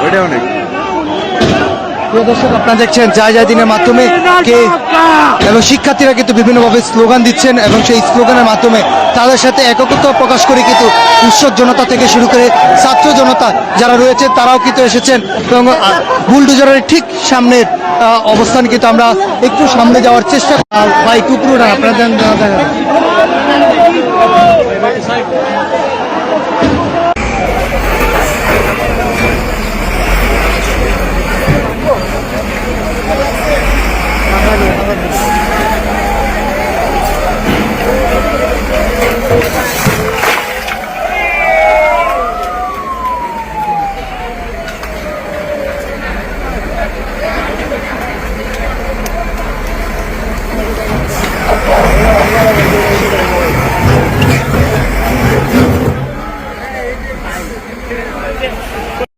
ওইটা অনেক। প্রিয় দর্শক, আপনারা দেখছেন জয় জয় দিনের মাধ্যমে কে এবং শিক্ষার্থীরা কিন্তু বিভিন্নভাবে স্লোগান দিচ্ছেন এবং সেই স্লোগানের মাধ্যমে তাদের সাথে একত্র প্রকাশ করে কিন্তু উৎসব জনতা থেকে শুরু করে ছাত্র জনতা যারা রয়েছে তারাও কিন্তু এসেছেন এবং বুলডোজারের ঠিক সামনের অবস্থান কিন্তু আমরা একটু সামনে যাওয়ার চেষ্টা ভাই টুকরো না আপনারা দেখেন।